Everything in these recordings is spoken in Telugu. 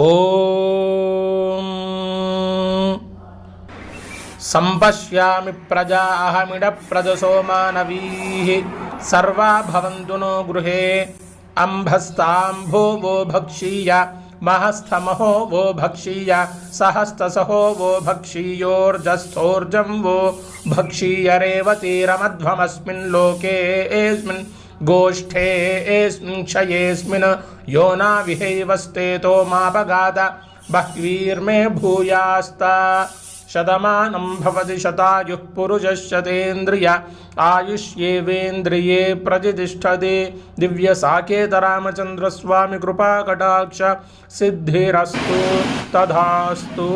ఓం సంపశ్యామి ప్రజా అహమిడ ప్రజసోమానవీః సర్వా భవంతు నో గృహే అంభస్తాంభో వో భక్షీయ మహస్థమహో వో భక్షీయ సహస్తసహో వో భక్షీయోర్జస్థోర్జం వో భక్షీయ రేవతీరమధ్వమస్మిన్ లోకేऽస్మిన్ गोष्ठेऽस्मिन् क्षयेऽस्मिन् योना विहैवस्तेतो मापगाद बह्वीर्मे भूयास्ता शतमानं भवति शतायुः पुरुषः शतेन्द्रिय आयुष्येवेन्द्रिये प्रतिष्ठते दिव्यसाकेतरामचन्द्रस्वामी कृपाकटाक्ष सिद्धिरस्तु तथास्तु।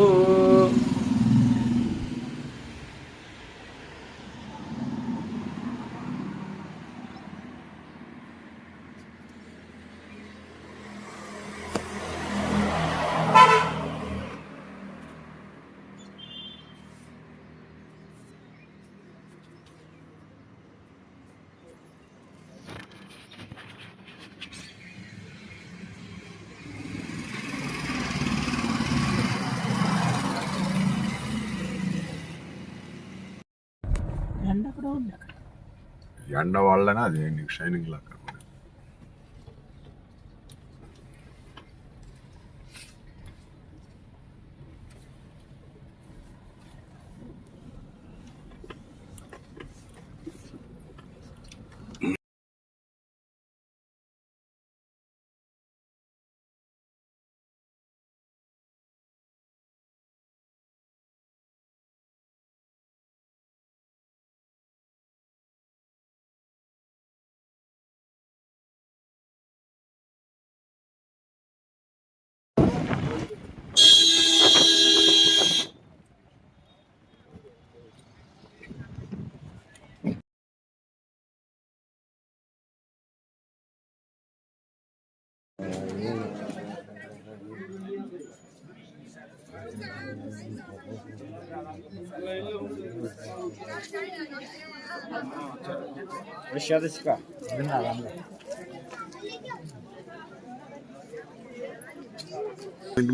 ఎండ వాళ్ళనే అది నీకు షైనింగ్ లాగా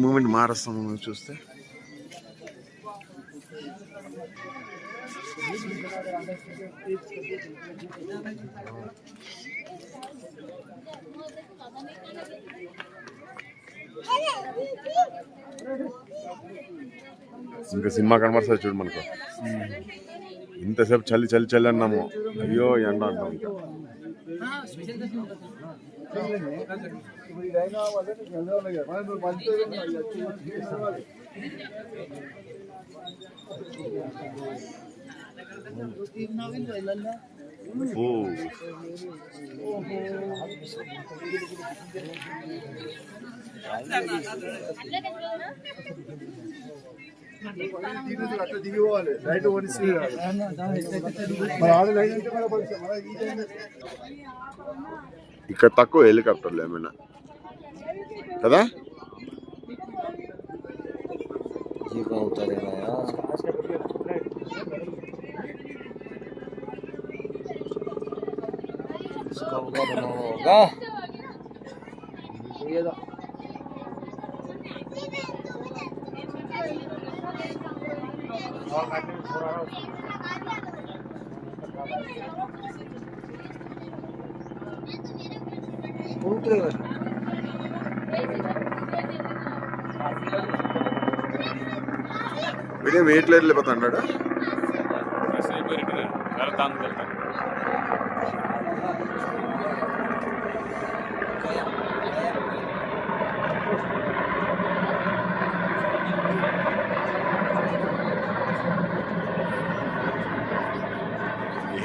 మూమెంట్ మారుస్తాము చూస్తే ఇంకా సినిమా కనబడుతుంది చూడు మనకు. ఇంతసేపు చలి చలి చలి అన్నాము, అయ్యో ఎండ అంటాం. ఇంకా ఇక్కడ తక్కువ హెలికాప్టర్లు ఏమైనా కదా. వీడియో వెయిట్లో వెళ్ళిపోతాడు.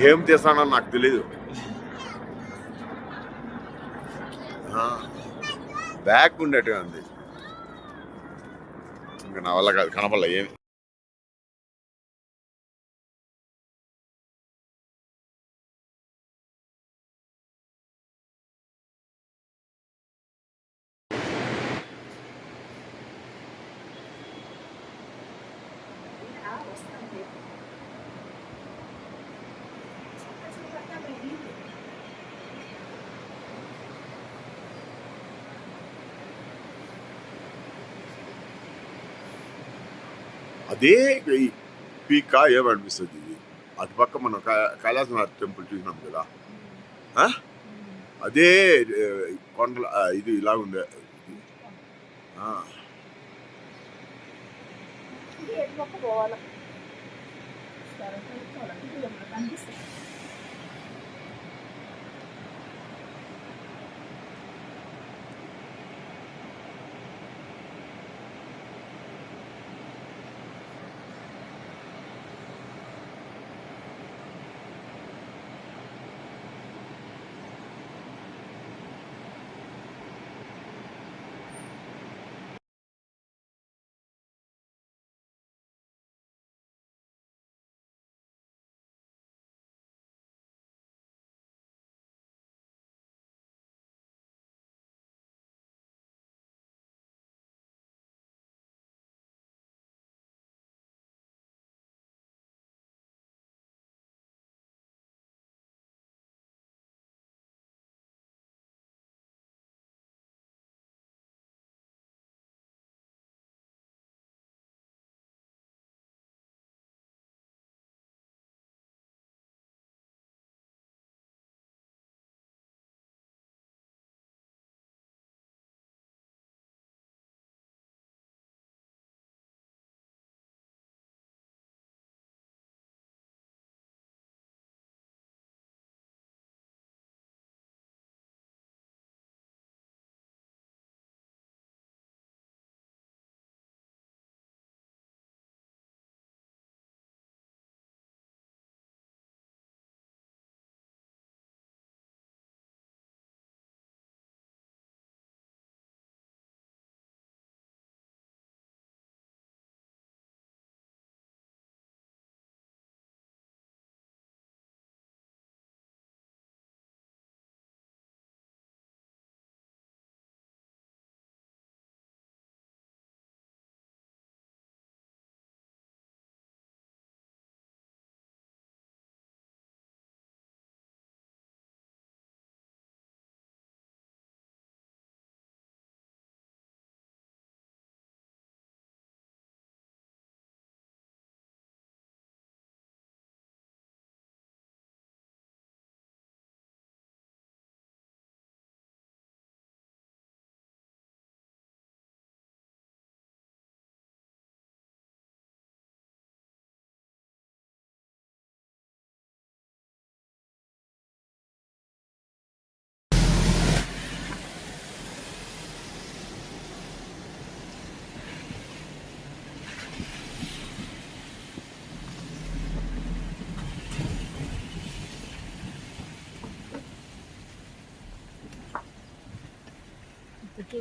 ఏం చేస్తానని నాకు తెలీదు. బ్యాక్ ఉండేట్టుగా ఉంది. ఇంకా నా వల్ల కాదు, కనపడలే ఏమి. అదే ఈ పీకా ఏమనిపిస్తుంది ఇది అటుపక్క మనం కైలాసనాథ్ టెంపుల్ చూసినాం కదా ఆ? అదే కొండల ఇది ఇలా ఉంది ఆ.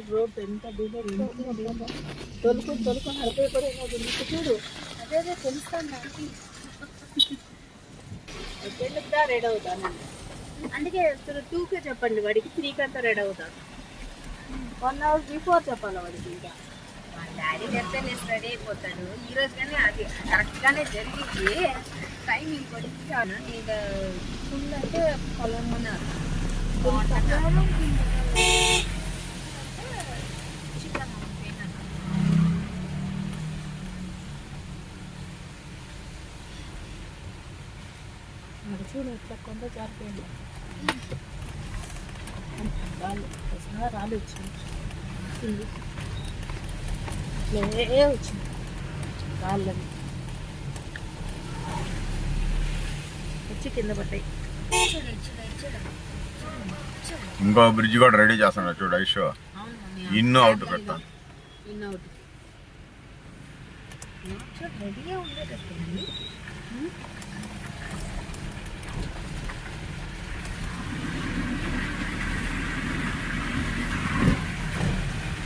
రోడ్ ఎంత తొలుకొని నడిపోయి చూడు అదే తెలుస్తాను పెళ్ళిదా రెడీ అవుతాను అందుకే 2కే చెప్పండి వాడికి 3కి అంతా రెడీ అవుతాను 1 hour బిఫోర్ చెప్పాలి వాడికి ఇంకా మా డాడీ చెప్తే నేను రెడీ అయిపోతాను ఈరోజు కానీ అది కరెక్ట్గానే జరిగింది టైమింగ్ కొడిచాను ఇంకా ఫుల్ అంటే పొలం చూడు ఇట్లా కొంత జారిపోయింది రాళ్ళు వచ్చింది వచ్చింది రాళ్ళని వచ్చి కింద పడ్డాయి ఇంకో బ్రిడ్జ్ కూడా రెడీ చేస్తున్నాడు చూడు ఐషో ఇన్ అవుట్ పెడతాను ఇన్ అవుట్ రెడీగా ఉండేటట్టుంది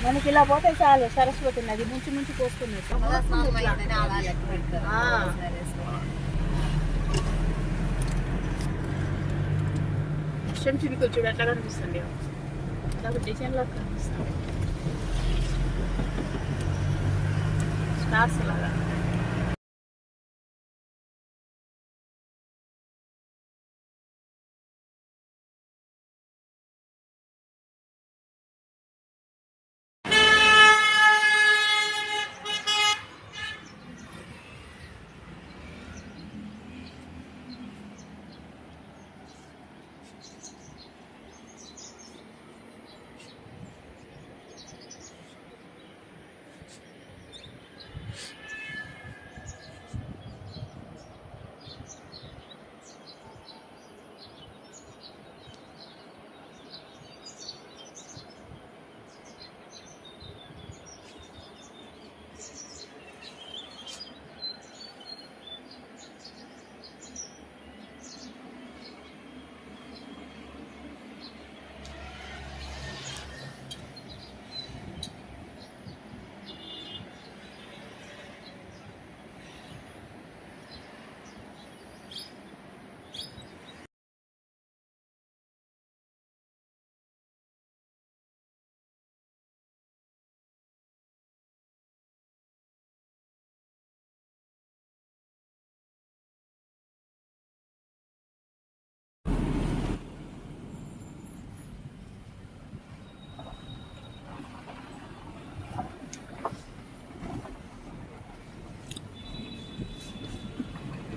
మనకి ఇలా పోతే చాలు సరస్వతి నది ముంచి పోసుకున్నట్టు చూడు ఎట్లా కనిపిస్తుంది డిజైన్ లో కనిపిస్తుంది స్టార్స్ లాగా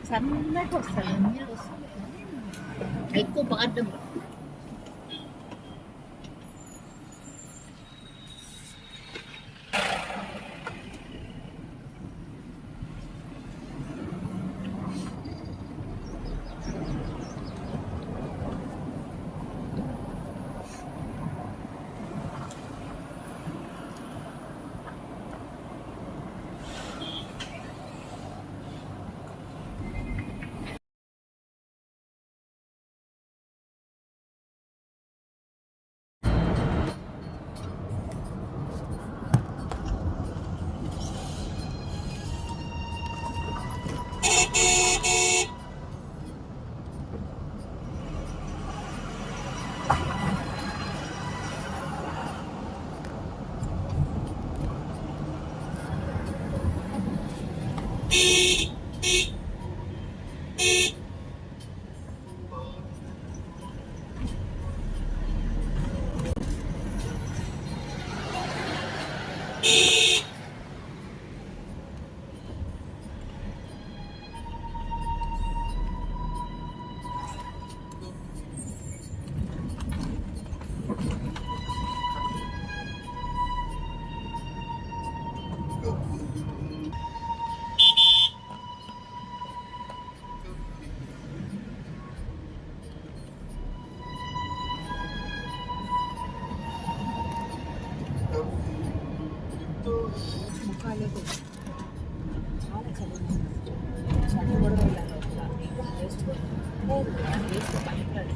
సన్నగా వస్తాయి మీరు వస్తుంది ఎక్కువ పాడడం ముఖాలు చాలా చదువు చదువు కూడా వెళ్ళాలి వేస్ట్ వేస్ట్ పనికిరాదు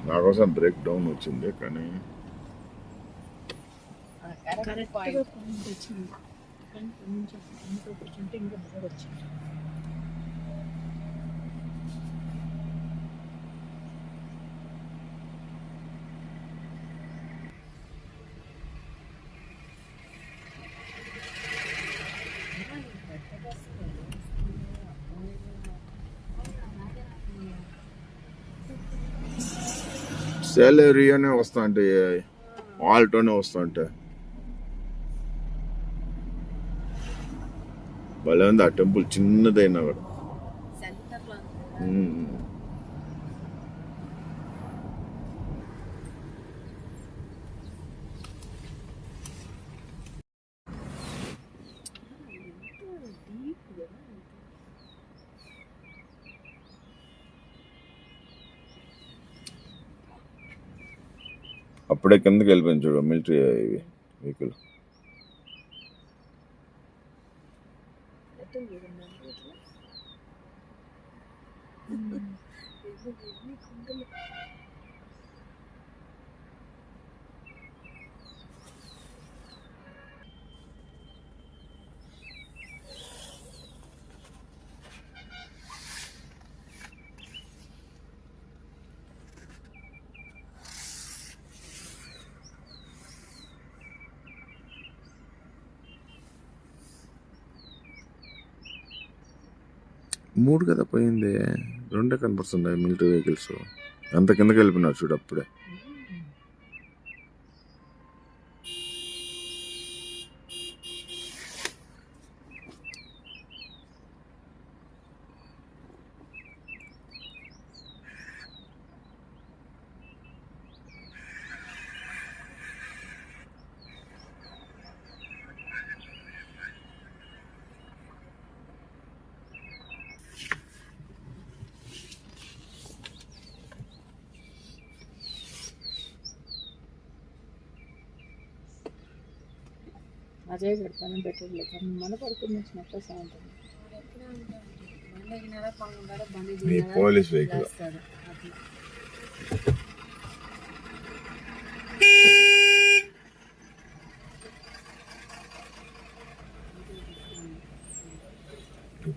నా కోసం బ్రేక్ డౌన్ వచ్చింది కానీ కరెక్ట్గా పాయింట్ వచ్చింది కానీ కొంచెం ఇంట్లో కూర్చుంటే ఇంకా బాగా వచ్చింది సెలరీ అనే వస్తా అంటే ఆల్టోనే వస్తా అంటే భలే ఉంది ఆ టెంపుల్, చిన్నదైనా కూడా. సెంటర్ లో అప్పుడే కిందకి వెళ్ళిపోయింది చూడు మిలిటరీ వెహికల్. మూడు కదా పోయింది, రెండే కనపడుతున్నాయి మిలిటరీ వెహికల్స్. అంత కిందకి వెళ్ళిపోయినారు చూడు అప్పుడే. అజయ్ పెడతాను పెట్టలేదు మన పడుకుని వచ్చినట్టు సాయంత్రం మీ పోలీస్ వెహికల్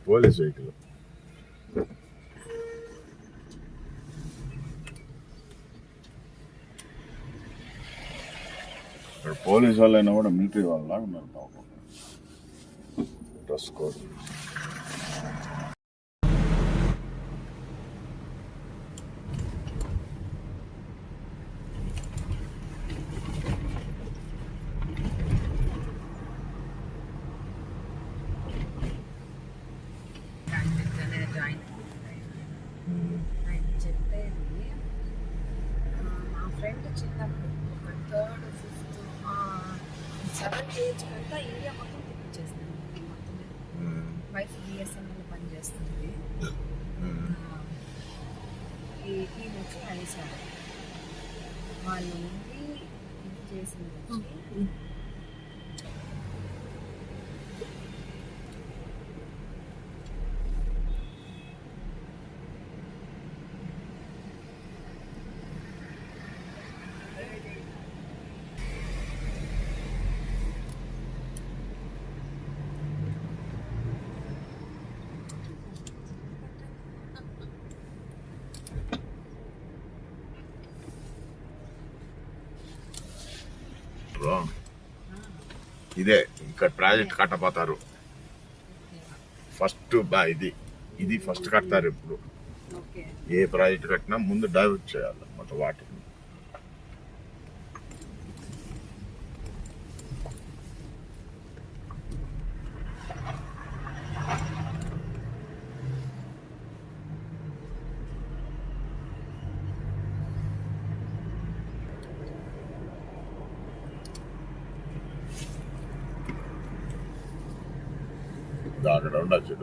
పోలీస్ వెహికల్. ఇక్కడ పోలీస్ వాళ్ళైనా కూడా మిలిటరీ వాళ్ళలాగా ఉన్నారు పాపం. Dress code. చెప్పేది మా ఫ్రెండ్ చిన్నప్పుడు ఒక 3rd 5th 7th ఏజ్ కంతా ఇండియా మొత్తం తిప్పించేస్తాను. మొత్తమే వైఫ్ బిఎస్ఎన్ఎల్ పనిచేస్తుంది. ఈ వచ్చి అడిసారు వాళ్ళు ఉండి ఇది చేసింది వచ్చి ఇదే ఇంకా ప్రాజెక్ట్ కట్టపోతారు ఫస్ట్. ఇది ఫస్ట్ కడతారు. ఇప్పుడు ఏ ప్రాజెక్ట్ కట్టినా ముందు డైవర్ట్ చేయాలన్నమాట వాటర్. అక్కడ ఉండొచ్చు.